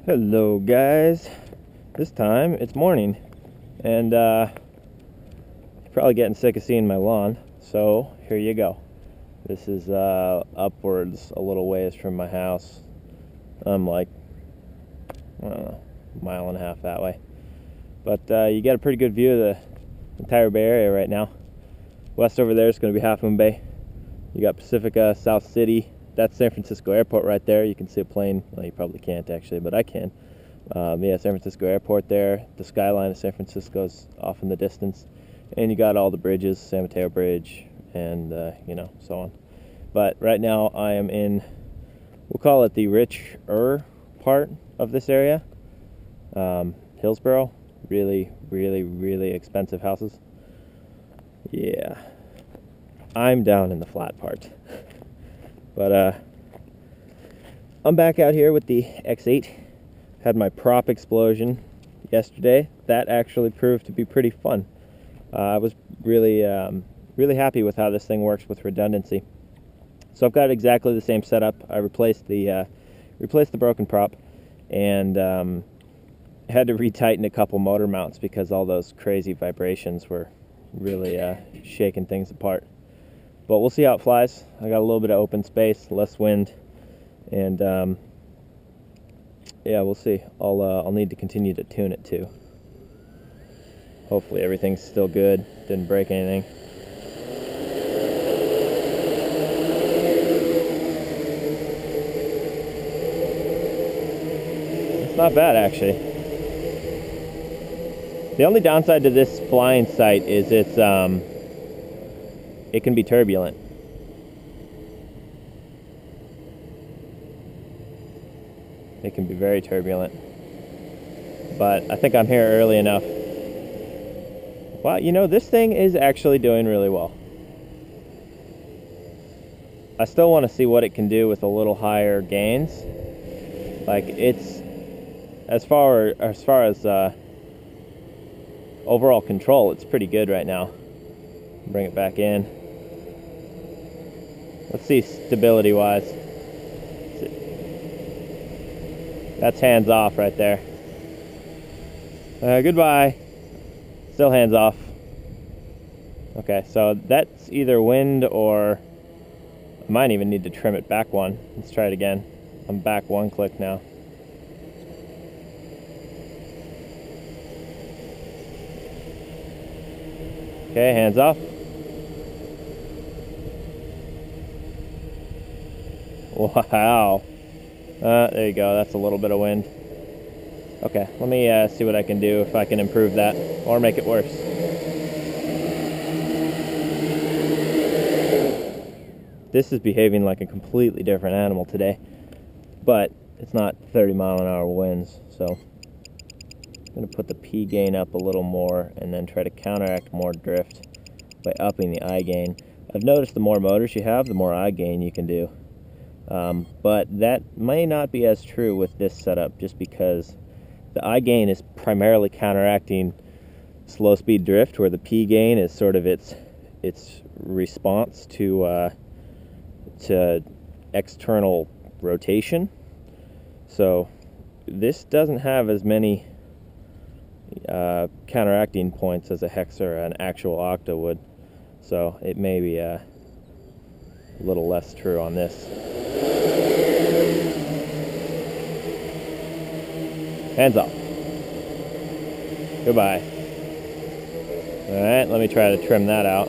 Hello guys, this time it's morning and you're probably getting sick of seeing my lawn, so here you go. This is upwards a little ways from my house. I'm like, I don't know, a mile and a half that way, but you get a pretty good view of the entire Bay Area right now. West over there is going to be Half Moon Bay. You got Pacifica, South City. That's San Francisco Airport right there. You can see a plane. Well, you probably can't actually, but I can. Yeah, San Francisco Airport there. The skyline of San Francisco is off in the distance. And you got all the bridges, San Mateo Bridge, and, so on. But right now I am in, we'll call it the richer part of this area. Hillsborough. Really, really, really expensive houses. Yeah. I'm down in the flat part. But I'm back out here with the X8. Had my prop explosion yesterday. That actually proved to be pretty fun. I was really really happy with how this thing works with redundancy. So I've got exactly the same setup. I replaced the broken prop and had to retighten a couple motor mounts because all those crazy vibrations were really shaking things apart. But we'll see how it flies. I got a little bit of open space, less wind, and yeah, we'll see. I'll need to continue to tune it too. Hopefully everything's still good. Didn't break anything. It's not bad actually. The only downside to this flying sight is it can be turbulent. It can be very turbulent. But I think I'm here early enough. Well, this thing is actually doing really well. I still want to see what it can do with a little higher gains. Like, it's as far as overall control, it's pretty good right now. Bring it back in. Let's see stability wise. That's hands off right there. Goodbye. Still hands off. Okay, so that's either wind or I might even need to trim it back one. Let's try it again. I'm back one click now. Okay, hands off. Wow. There you go. That's a little bit of wind. Okay, let me see what I can do, if I can improve that or make it worse. This is behaving like a completely different animal today, but it's not 30-mile-an-hour winds, so I'm going to put the P gain up a little more and then try to counteract more drift by upping the I gain. I've noticed the more motors you have, the more I gain you can do. But that may not be as true with this setup, just because the I gain is primarily counteracting slow speed drift, where the P gain is sort of its response to external rotation. So this doesn't have as many counteracting points as a hex or an actual octa would, so it may be a little less true on this. Hands off. Goodbye. Alright, let me try to trim that out.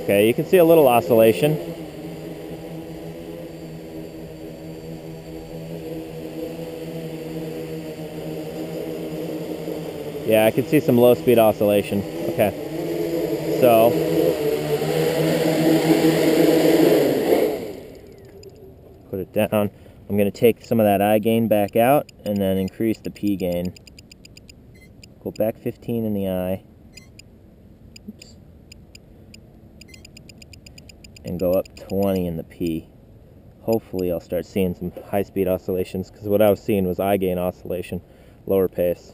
Okay, you can see a little oscillation. Yeah, I can see some low speed oscillation. Okay, so put it down. I'm going to take some of that I gain back out and then increase the P gain. Go back 15 in the I. Oops. And go up 20 in the P. Hopefully I'll start seeing some high-speed oscillations, because what I was seeing was I gain oscillation, lower pace.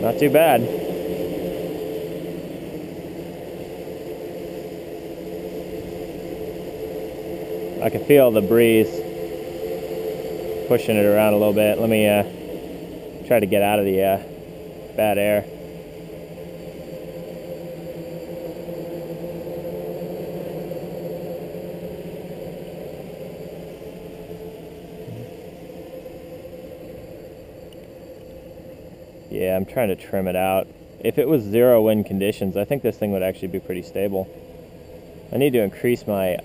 Not too bad. I can feel the breeze pushing it around a little bit. Let me try to get out of the bad air. Yeah, I'm trying to trim it out. If it was 0 wind conditions, I think this thing would actually be pretty stable. I need to increase my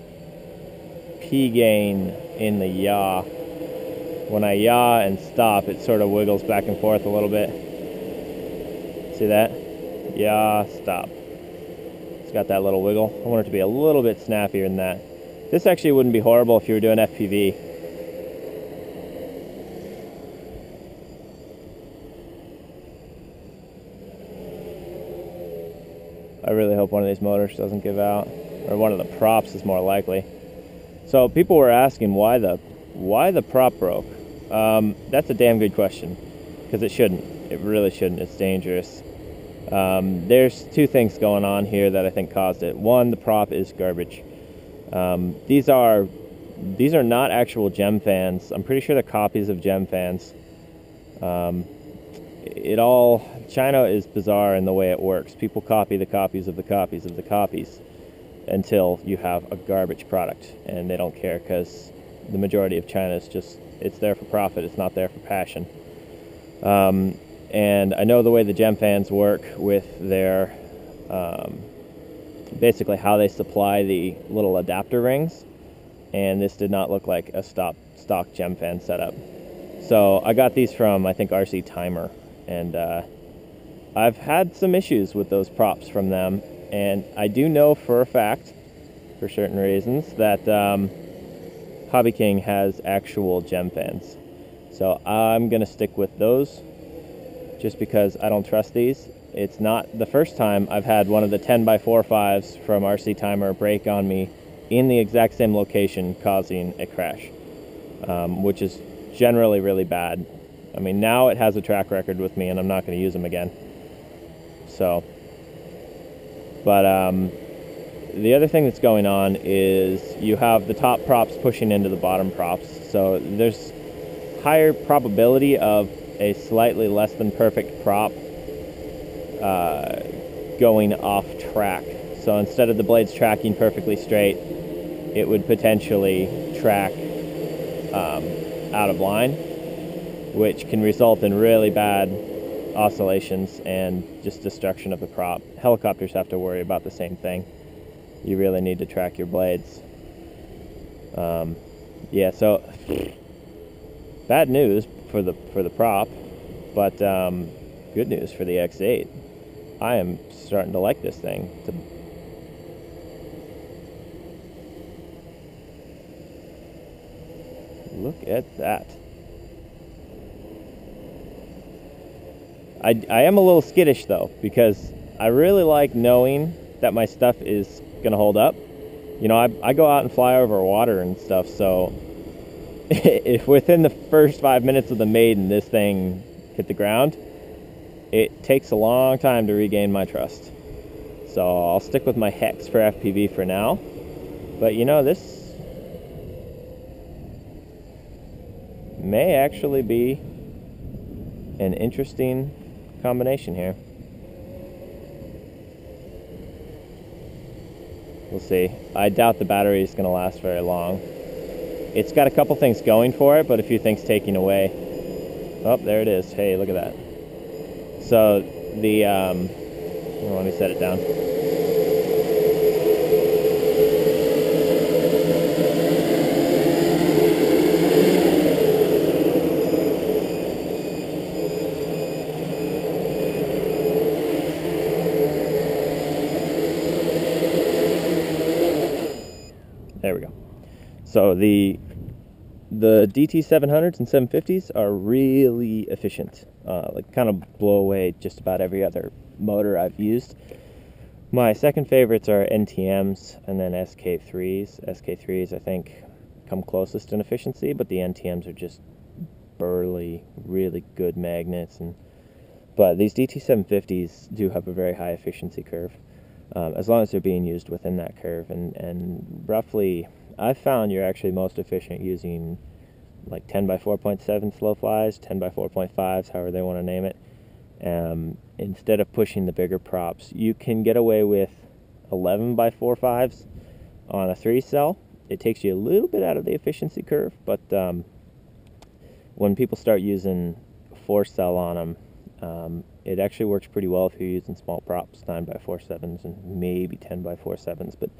P gain in the yaw. When I yaw and stop, it sort of wiggles back and forth a little bit. See that? Yaw, stop. It's got that little wiggle. I want it to be a little bit snappier than that. This actually wouldn't be horrible if you were doing FPV. I really hope one of these motors doesn't give out, or one of the props is more likely. So people were asking why the prop broke. That's a damn good question, because it shouldn't. It really shouldn't. It's dangerous. There's two things going on here that I think caused it. One, the prop is garbage. These are not actual gem fans. I'm pretty sure they're copies of gem fans. China is bizarre in the way it works. People copy the copies of the copies of the copies until you have a garbage product, and they don't care, because the majority of China is just, it's there for profit, it's not there for passion. And I know the way the gem fans work with their basically how they supply the little adapter rings, and this did not look like a stock gem fan setup. So I got these from, I think, RC Timer, and I've had some issues with those props from them, and I do know for a fact, for certain reasons, that Hobby King has actual gem fans. So I'm going to stick with those, just because I don't trust these. It's not the first time I've had one of the 10x45s from RC Timer break on me in the exact same location, causing a crash, which is generally really bad. I mean, now it has a track record with me, and I'm not going to use them again. So, but the other thing that's going on is you have the top props pushing into the bottom props, so there's higher probability of a slightly less than perfect prop going off track. So instead of the blades tracking perfectly straight, it would potentially track out of line, which can result in really bad oscillations and just destruction of the prop. Helicopters have to worry about the same thing. You really need to track your blades. Yeah, so bad news for the prop, but good news for the X8. I am starting to like this thing. Look at that. I am a little skittish though, because I really like knowing that my stuff is gonna hold up. You know, I go out and fly over water and stuff, so if within the first 5 minutes of the maiden this thing hit the ground, it takes a long time to regain my trust. So I'll stick with my Hex for FPV for now. But you know, this may actually be an interesting combination here. We'll see. I doubt the battery is going to last very long. It's got a couple things going for it, but a few things taking away. Oh, there it is. Hey, look at that. So the let me set it down. There we go. So the DT700s and 750s are really efficient. Like kind of blow away just about every other motor I've used. My second favorites are NTMs and then SK3s. SK3s I think come closest in efficiency, but the NTMs are just burly, really good magnets, and But these DT750s do have a very high efficiency curve, as long as they're being used within that curve. And roughly, I've found you're actually most efficient using like 10 by 4.7 slow flies, 10 by 4.5s, however they want to name it. Instead of pushing the bigger props, you can get away with 11 by 4.5s on a 3-cell. It takes you a little bit out of the efficiency curve, but when people start using 4-cell on them, it actually works pretty well if you're using small props, 9 by 4.7s and maybe 10 by 4.7s. But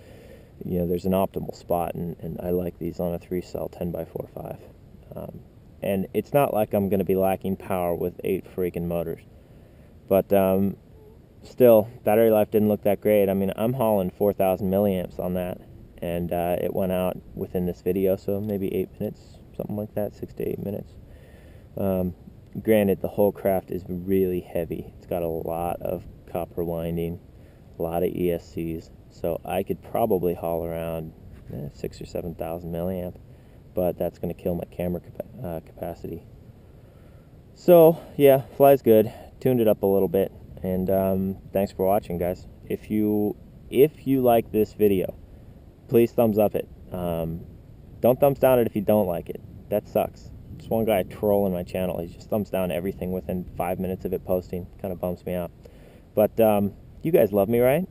you know, there's an optimal spot, and I like these on a 3-cell 10 by 4.5. And it's not like I'm going to be lacking power with 8 freaking motors. But still, battery life didn't look that great. I mean, I'm hauling 4,000 milliamps on that, and it went out within this video, so maybe 8 minutes, something like that, 6 to 8 minutes. Granted, the whole craft is really heavy. It's got a lot of copper winding, a lot of ESCs, so I could probably haul around 6,000 or 7,000 milliamp, but that's going to kill my camera capacity. So yeah, flies good. Tuned it up a little bit, and thanks for watching, guys. If you like this video, please thumbs up it. Don't thumbs down it if you don't like it. That sucks. Just one guy trolling my channel. He just thumbs down everything within 5 minutes of it posting. Kind of bumps me out. But you guys love me, right?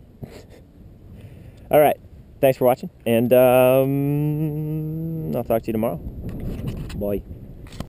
All right. Thanks for watching, and I'll talk to you tomorrow. Bye.